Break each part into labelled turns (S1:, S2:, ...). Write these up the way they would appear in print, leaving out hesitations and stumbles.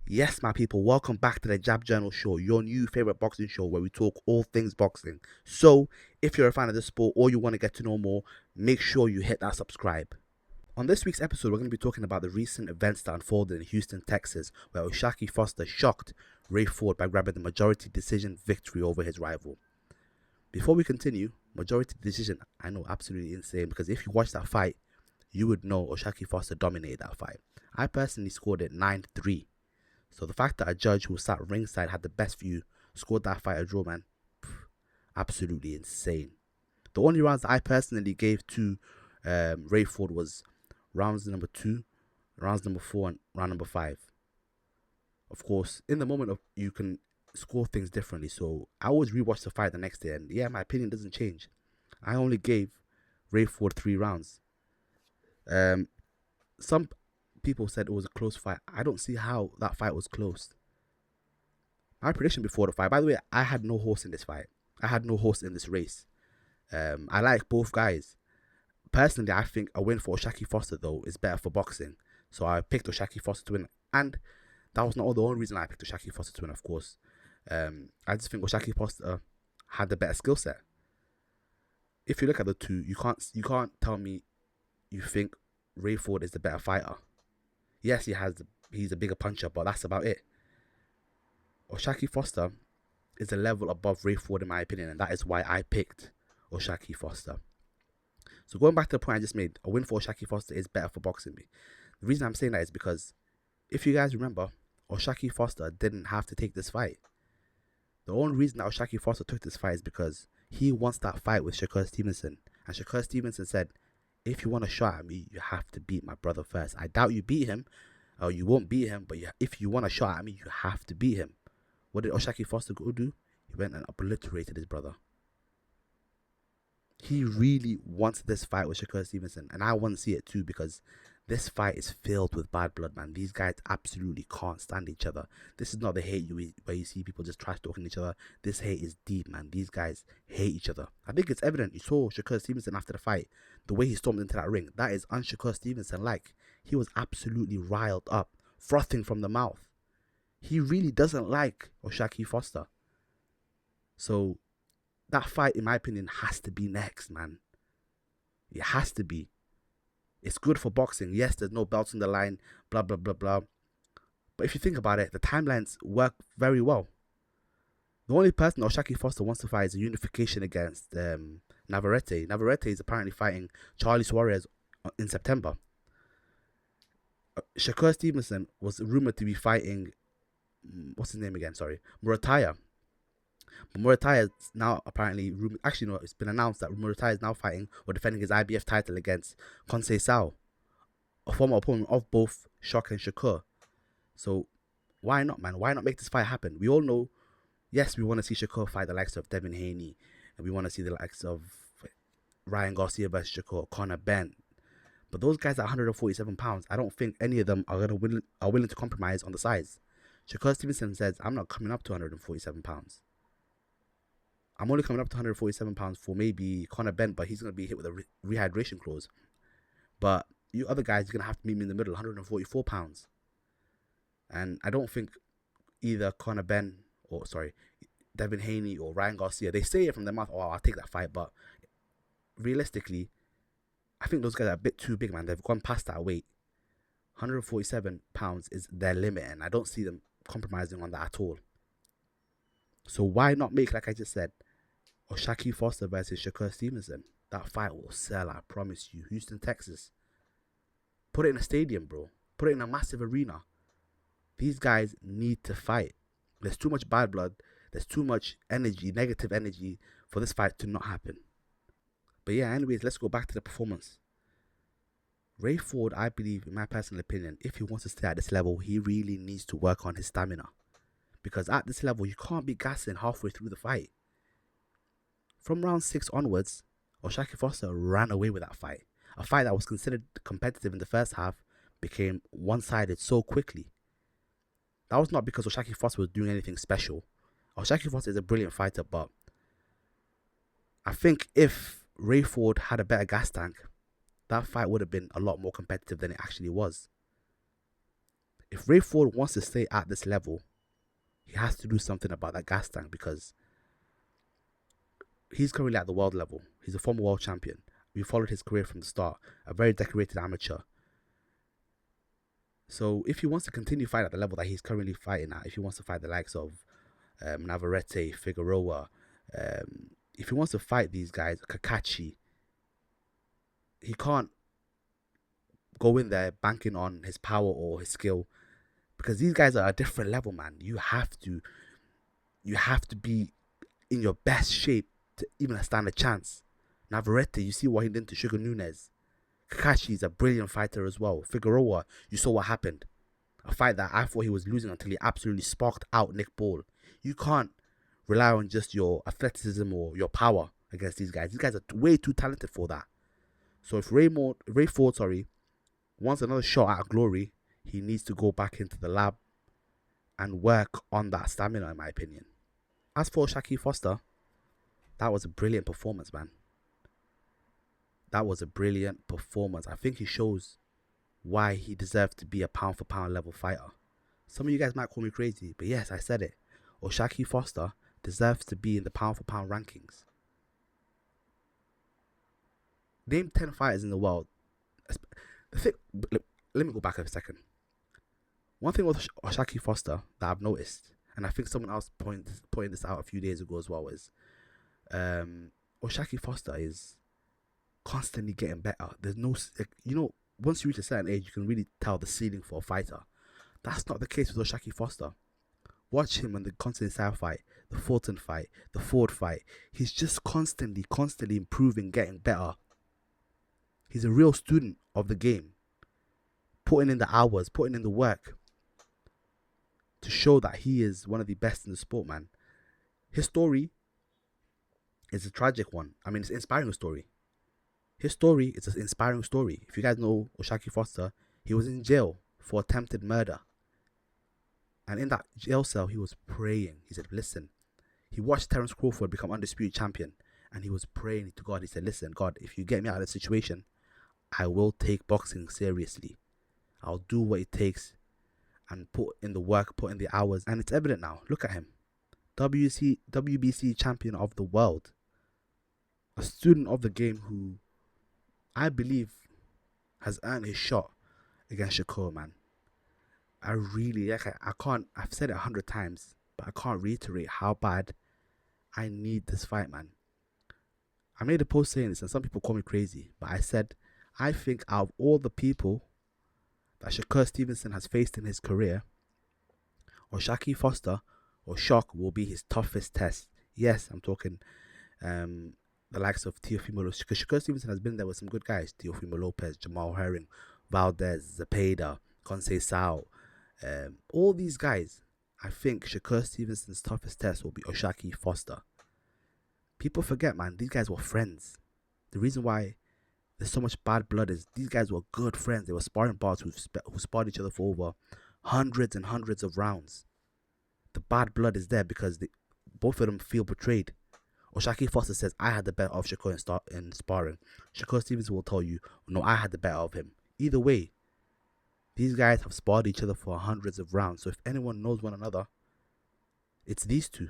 S1: Yes, my people, welcome back to the Jab Journal Show, your new favorite boxing show where we talk all things boxing. So, if you're a fan of the sport or you want to get to know more, make sure you hit that subscribe. On this week's episode, we're going to be talking about the recent events that unfolded in Houston, Texas, where Shakur Foster shocked Ray Ford by grabbing the majority decision victory over his rival. Before we continue, majority decision, I know, absolutely insane, because if you watch that fight, you would know Shakur Foster dominated that fight. I personally scored it 9-3. So the fact that a judge who sat ringside had the best view scored that fight a draw, man, absolutely insane. The only rounds that I personally gave to Ray Ford was rounds number 2, rounds number 4, and round number 5. Of course, in the moment you can score things differently. So I always rewatch the fight the next day, and yeah, my opinion doesn't change. I only gave Ray Ford 3 rounds. Some people said it was a close fight. I don't see how that fight was close. My prediction before the fight, by the way, I had no horse in this fight. I had no horse in this race. I like both guys. Personally, I think a win for Shakur Foster, though, is better for boxing. So I picked Shakur Foster to win. And that was not the only reason I picked Shakur Foster to win, of course. I just think Shakur Foster had the better skill set. If you look at the two, you can't tell me you think Ray Ford is the better fighter. Yes, he's a bigger puncher, but that's about it. Shakur Foster is a level above Ray Ford in my opinion, and that is why I picked Shakur Foster. So going back to the point I just made, a win for Shakur Foster is better for boxing me. The reason I'm saying that is because if you guys remember, Shakur Foster didn't have to take this fight. The only reason that Shakur Foster took this fight is because he wants that fight with Shakur Stevenson. And Shakur Stevenson said, if you want a shot at me, you have to beat my brother first. I doubt you beat him, or you won't beat him, but if you want a shot at me, you have to beat him. What did Shakur Foster go do? He went and obliterated his brother. He really wants this fight with Shakur Stevenson, and I want to see it too, because this fight is filled with bad blood, man. These guys absolutely can't stand each other. This is not the hate where you see people just trash talking each other. This hate is deep, man. These guys hate each other. I think it's evident. You saw Shakur Stevenson after the fight, the way he stormed into that ring. That is un-Shakur Stevenson like. He was absolutely riled up, frothing from the mouth. He really doesn't like Shakur Foster. So that fight, in my opinion, has to be next, man. It has to be. It's good for boxing. Yes, there's no belts on the line, blah, blah, blah, blah. But if you think about it, the timelines work very well. The only person Shakur Foster wants to fight is a unification against Navarrete. Navarrete is apparently fighting Charlie Suarez in September. Shakur Stevenson was rumored to be fighting, what's his name again? Sorry, Murataya. But Murataya is now apparently, actually no, it's been announced that Murataya is now fighting or defending his IBF title against Conceição, a former opponent of both Shock and Shakur. So why not, man? Why not make this fight happen? We all know, yes, we want to see Shakur fight the likes of Devin Haney, and we want to see the likes of Ryan Garcia versus Shakur, Conor Benn. But those guys at 147 pounds, I don't think any of them are willing to compromise on the size. Shakur Stevenson says, I'm not coming up to 147 pounds. I'm only coming up to 147 pounds for maybe Conor Benn, but he's going to be hit with a rehydration clause. But you other guys, you're going to have to meet me in the middle, 144 pounds. And I don't think either Conor Benn Devin Haney or Ryan Garcia, they say it from their mouth, oh, I'll take that fight. But realistically, I think those guys are a bit too big, man. They've gone past that weight. 147 pounds is their limit, and I don't see them compromising on that at all. So why not make, like I just said, Shakur Foster versus Shakur Stevenson? That fight will sell, I promise you. Houston, Texas. Put it in a stadium, bro. Put it in a massive arena. These guys need to fight. There's too much bad blood. There's too much energy, negative energy, for this fight to not happen. But yeah, anyways, let's go back to the performance. Ray Ford, I believe, in my personal opinion, if he wants to stay at this level, he really needs to work on his stamina. Because at this level, you can't be gassing halfway through the fight. From round 6 onwards, Shakur Foster ran away with that fight. A fight that was considered competitive in the first half became one-sided so quickly. That was not because Shakur Foster was doing anything special. Shakur Foster is a brilliant fighter, but I think if Ray Ford had a better gas tank, that fight would have been a lot more competitive than it actually was. If Ray Ford wants to stay at this level, he has to do something about that gas tank, because he's currently at the world level. He's a former world champion. We followed his career from the start, a very decorated amateur. So if he wants to continue fighting at the level that he's currently fighting at, if he wants to fight the likes of Navarrete, Figueroa, if he wants to fight these guys, Kakachi, he can't go in there banking on his power or his skill, because these guys are a different level, man. You have to be in your best shape to even stand a chance. Navarrete, you see what he did to Sugar Nunes. Kakashi is a brilliant fighter as well. Figueroa, you saw what happened. A fight that I thought he was losing until he absolutely sparked out Nick Ball. You can't rely on just your athleticism or your power against these guys. These guys are way too talented for that. So if Ray Ford wants another shot at glory, he needs to go back into the lab and work on that stamina, in my opinion. As for Shakur Foster, that was a brilliant performance, man. That was a brilliant performance. I think he shows why he deserves to be a pound for pound level fighter. Some of you guys might call me crazy, but yes, I said it. Shakur Foster deserves to be in the pound for pound rankings. Name 10 fighters in the world. Let me go back a second. One thing with Shakur Foster that I've noticed, and I think someone else pointed this out a few days ago as well, is Shakur Foster is constantly getting better. There's no, once you reach a certain age, you can really tell the ceiling for a fighter. That's not the case with Shakur Foster. Watch him in the Continental fight, the Fulton fight, the Ford fight. He's just constantly improving, getting better. He's a real student of the game, putting in the hours, putting in the work to show that he is one of the best in the sport, man. His story is a tragic one. I mean, it's an inspiring story. His story is an inspiring story. If you guys know Shakur Foster, he was in jail for attempted murder. And in that jail cell, he was praying. He said, listen, he watched Terence Crawford become undisputed champion, and he was praying to God. He said, listen, God, if you get me out of this situation, I will take boxing seriously. I'll do what it takes and put in the work, put in the hours. And it's evident now. Look at him. WBC champion of the world. A student of the game who I believe has earned his shot against Shakur, man. I really, I've said it 100 times, but I can't reiterate how bad I need this fight, man. I made a post saying this, and some people call me crazy, but I said, I think out of all the people that Shakur Stevenson has faced in his career, Shakur Foster or Shock will be his toughest test. Yes, I'm talking the likes of Teofimo Lopez, because Shakur Stevenson has been there with some good guys. Teofimo Lopez, Jamal Herring, Valdez, Zepeda, Conceição, all these guys. I think Shakur Stevenson's toughest test will be Shakur Foster. People forget, man, these guys were friends. The reason why there's so much bad blood is these guys were good friends. They were sparring partners who sparred each other for over hundreds and hundreds of rounds. The bad blood is there because both of them feel betrayed. Shakur Foster says, I had the better of Shakur in sparring. Shakur Stevenson will tell you, no, I had the better of him. Either way, these guys have sparred each other for hundreds of rounds. So if anyone knows one another, it's these two.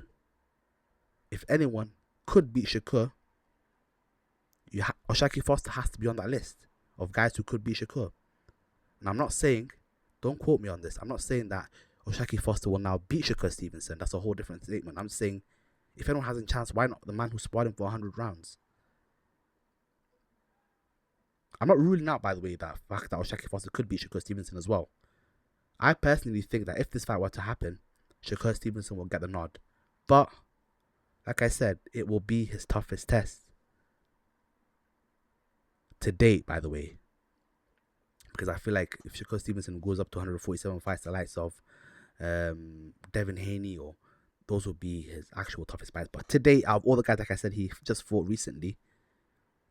S1: If anyone could beat Shakur, Shakur Foster has to be on that list of guys who could beat Shakur. And I'm not saying, don't quote me on this, I'm not saying that Shakur Foster will now beat Shakur Stevenson. That's a whole different statement. I'm saying, if anyone has a chance, why not the man who sparred him for 100 rounds? I'm not ruling out, by the way, that fact that Shakur Foster could beat Shakur Stevenson as well. I personally think that if this fight were to happen, Shakur Stevenson will get the nod. But, like I said, it will be his toughest test. To date, by the way. Because I feel like if Shakur Stevenson goes up to 147 fights, the likes of Devin Haney, or those will be his actual toughest fights. But to date, out of all the guys, like I said, he just fought recently,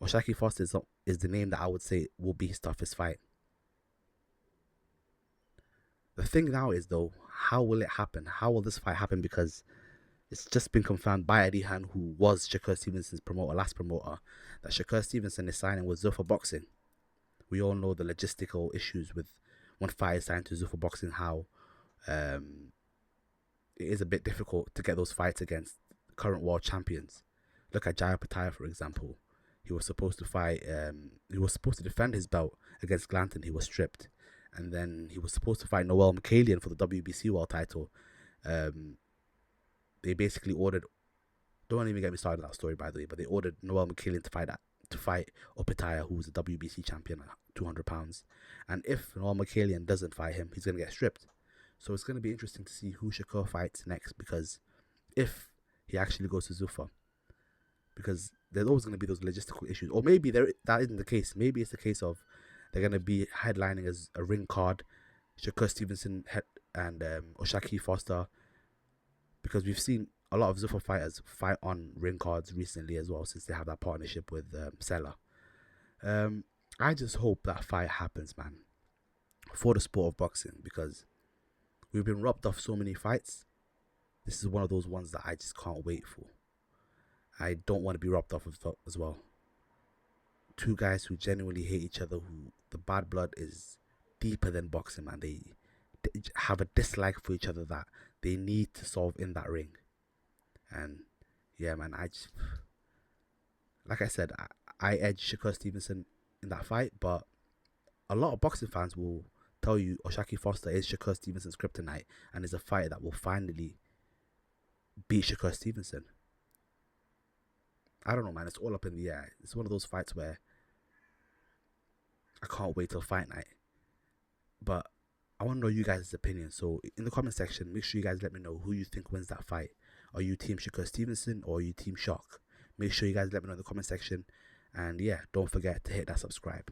S1: Shakur Foster is the name that I would say will be his toughest fight. The thing now is, though, how will it happen? How will this fight happen? Because it's just been confirmed by Eddie Hearn, who was Shakur Stevenson's last promoter, that Shakur Stevenson is signing with Zuffa Boxing. We all know the logistical issues with when fighters sign to Zuffa Boxing, how um, it is a bit difficult to get those fights against current world champions. Look at Jaya Pattaya, for example. He was supposed to fight. He was supposed to defend his belt against Glanton. He was stripped, and then he was supposed to fight Noel Mikhailian for the WBC world title. They basically ordered. Don't even get me started on that story, by the way. But they ordered Noel Mikhailian to fight Opataya, who's a WBC champion at 200 pounds. And if Noel Mikhailian doesn't fight him, he's gonna get stripped. So it's gonna be interesting to see who Shakur fights next, because if he actually goes to Zuffa, because there's always going to be those logistical issues. Or maybe that isn't the case. Maybe it's the case of they're going to be headlining as a ring card, Shakur Stevenson and Oshaki Foster, because we've seen a lot of Zuffa fighters fight on ring cards recently as well, since they have that partnership with Sella. I just hope that fight happens, man, for the sport of boxing, because we've been robbed off so many fights. This is one of those ones that I just can't wait for. I don't want to be robbed off of as well. Two guys who genuinely hate each other, who the bad blood is deeper than boxing, man. They have a dislike for each other that they need to solve in that ring. And yeah, man, like I said, I edge Shakur Stevenson in that fight, but a lot of boxing fans will tell you Oshaki Foster is Shakur Stevenson's kryptonite and is a fighter that will finally beat Shakur Stevenson. I don't know, man. It's all up in the air. It's one of those fights where I can't wait till fight night. But I want to know you guys' opinion. So in the comment section, make sure you guys let me know who you think wins that fight. Are you team Shakur Stevenson or are you team Shock? Make sure you guys let me know in the comment section. And yeah, don't forget to hit that subscribe.